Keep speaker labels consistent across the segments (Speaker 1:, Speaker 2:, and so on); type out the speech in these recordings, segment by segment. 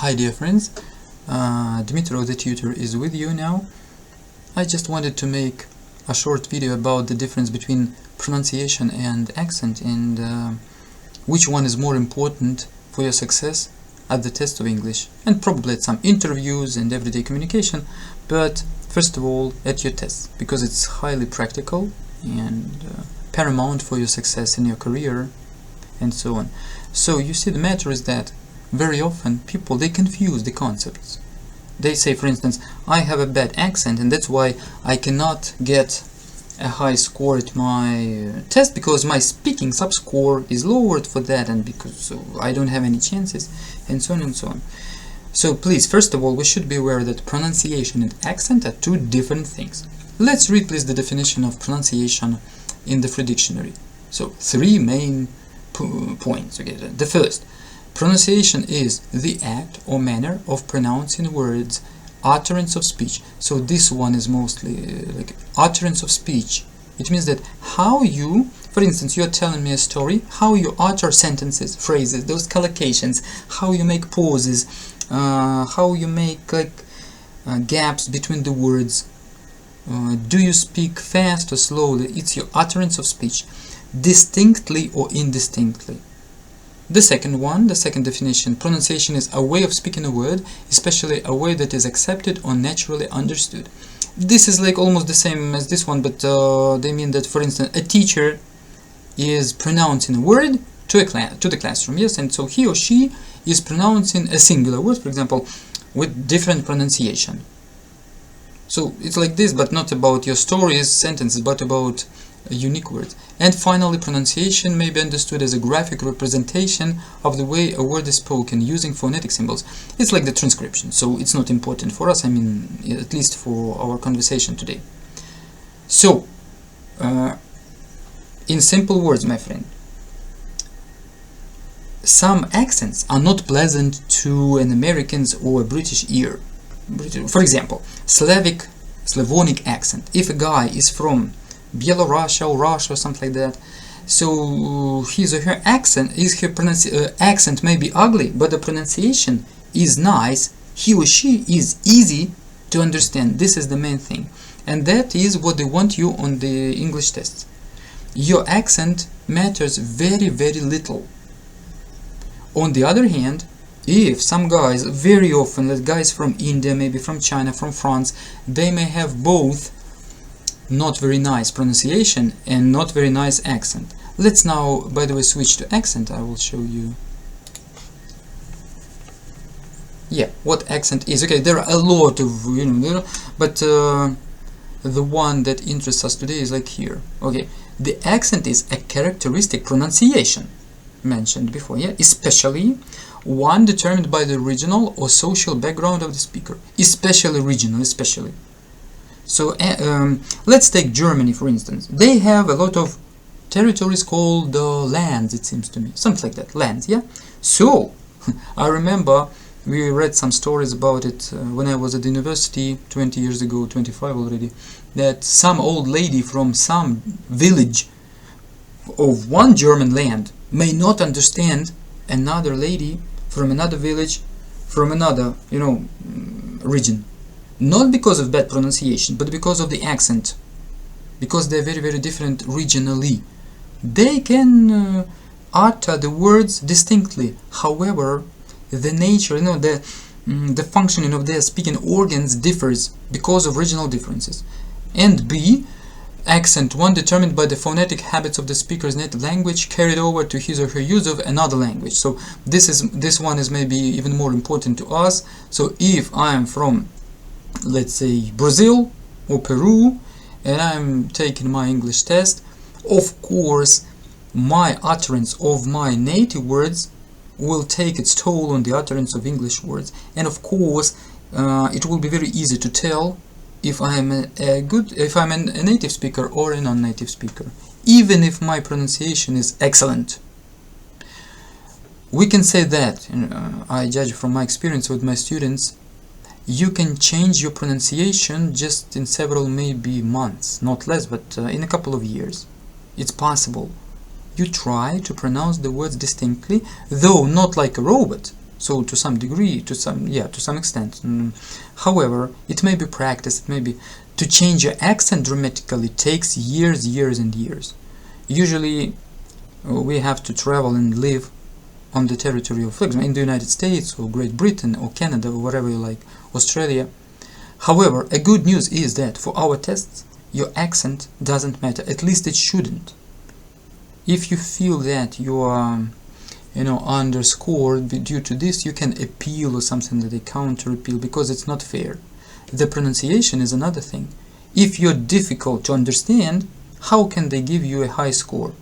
Speaker 1: Hi dear friends, Dmitry the tutor is with you now. I just wanted to make a short video about the difference between pronunciation and accent and which one is more important for your success at the test of English and probably at some interviews and everyday communication, but first of all at your test, because it's highly practical and paramount for your success in your career and so on. So you see, the matter is that very often people, they confuse the concepts. They say, for instance, I have a bad accent and that's why I cannot get a high score at my test, because my speaking sub-score is lowered for that, and because I don't have any chances, and so on and so on. So please, first of all, we should be aware that pronunciation and accent are two different things. Let's read please the definition of pronunciation in the free dictionary. So three main points. Okay, the first: pronunciation is the act or manner of pronouncing words, utterance of speech. So this one is mostly like utterance of speech. It means that how you, for instance, you're telling me a story, how you utter sentences, phrases, those collocations, how you make pauses, how you make gaps between the words. Do you speak fast or slowly? It's your utterance of speech, distinctly or indistinctly. The second one, the second definition: pronunciation is a way of speaking a word, especially a way that is accepted or naturally understood. This is like almost the same as this one, but they mean that, for instance, a teacher is pronouncing a word to the classroom, yes, and so he or she is pronouncing a singular word, for example, with different pronunciation. So it's like this, but not about your stories, sentences, but about unique words. And finally, pronunciation may be understood as a graphic representation of the way a word is spoken using phonetic symbols. It's like the transcription, so it's not important for us, I mean, at least for our conversation today. So, in simple words, my friend, some accents are not pleasant to an American's or a British ear. For example, Slavonic accent. If a guy is from Belarus or Russia or something like that, so his or her accent, accent may be ugly, but the pronunciation is nice. He or she is easy to understand. This is the main thing, and that is what they want you on the English tests. Your accent matters very, very little. On the other hand, if some guys, very often, like guys from India, maybe from China, from France, they may have both not very nice pronunciation and not very nice accent. Let's now, by the way, switch to accent. I will show you what accent is. Okay, there are a lot of, but the one that interests us today is like here. Okay, the accent is a characteristic pronunciation mentioned before, especially one determined by the regional or social background of the speaker, especially regional, especially. So let's take Germany, for instance. They have a lot of territories called lands, it seems to me, something like that, lands, So I remember we read some stories about it when I was at the university 20 years ago, 25 already, that some old lady from some village of one German land may not understand another lady from another village from another, region. Not because of bad pronunciation, but because of the accent, because they're very, very different regionally. They can utter the words distinctly. However, the nature, the functioning of their speaking organs differs because of regional differences. And B, accent, one determined by the phonetic habits of the speaker's native language carried over to his or her use of another language. So this one is maybe even more important to us. So if I am from, let's say, Brazil or Peru, and I'm taking my English test, of course my utterance of my native words will take its toll on the utterance of English words, and of course it will be very easy to tell if I'm a native speaker or a non-native speaker, even if my pronunciation is excellent. We can say that, I judge from my experience with my students, you can change your pronunciation just in several, maybe months, not less, but in a couple of years. It's possible. You try to pronounce the words distinctly, though not like a robot, So to some degree, to some extent. However, it may be practiced, it may be to change your accent dramatically takes years and years. Usually we have to travel and live on the territory of, for example, in the United States or Great Britain or Canada or wherever you like, Australia. However, a good news is that for our tests, your accent doesn't matter, at least it shouldn't. If you feel that you are underscored due to this, you can appeal or something like a counter appeal, because it's not fair. The pronunciation is another thing. If you're difficult to understand, how can they give you a high score?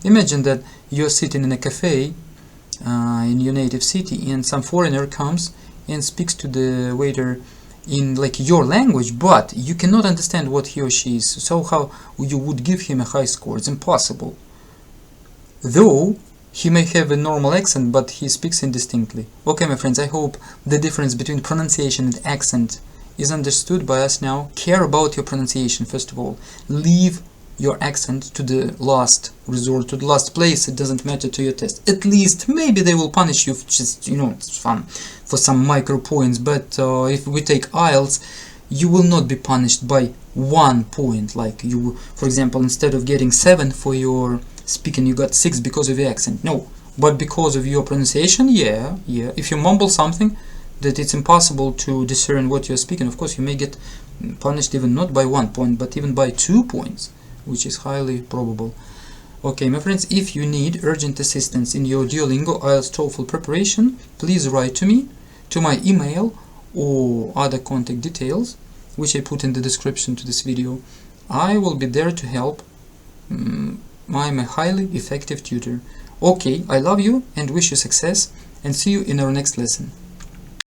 Speaker 1: Imagine that you're sitting in a cafe in your native city and some foreigner comes and speaks to the waiter in like your language, but you cannot understand what he or she is. So how you would give him a high score? It's impossible. Though he may have a normal accent, but he speaks indistinctly. Okay, my friends, I hope the difference between pronunciation and accent is understood by us now. Care about your pronunciation, first of all. Leave your accent to the last resort, to the last place. It doesn't matter to your test. At least, maybe they will punish you, just, it's fun, for some micro points. But if we take IELTS, you will not be punished by 1 point. Like you, for example, instead of getting 7 for your speaking, you got 6 because of your accent. No, but because of your pronunciation, yeah. If you mumble something that it's impossible to discern what you're speaking, of course you may get punished even not by 1 point, but even by 2 points, which is highly probable. Okay, my friends, if you need urgent assistance in your Duolingo IELTS TOEFL preparation, please write to me, to my email or other contact details, which I put in the description to this video. I will be there to help. I'm a highly effective tutor. Okay, I love you and wish you success, and see you in our next lesson.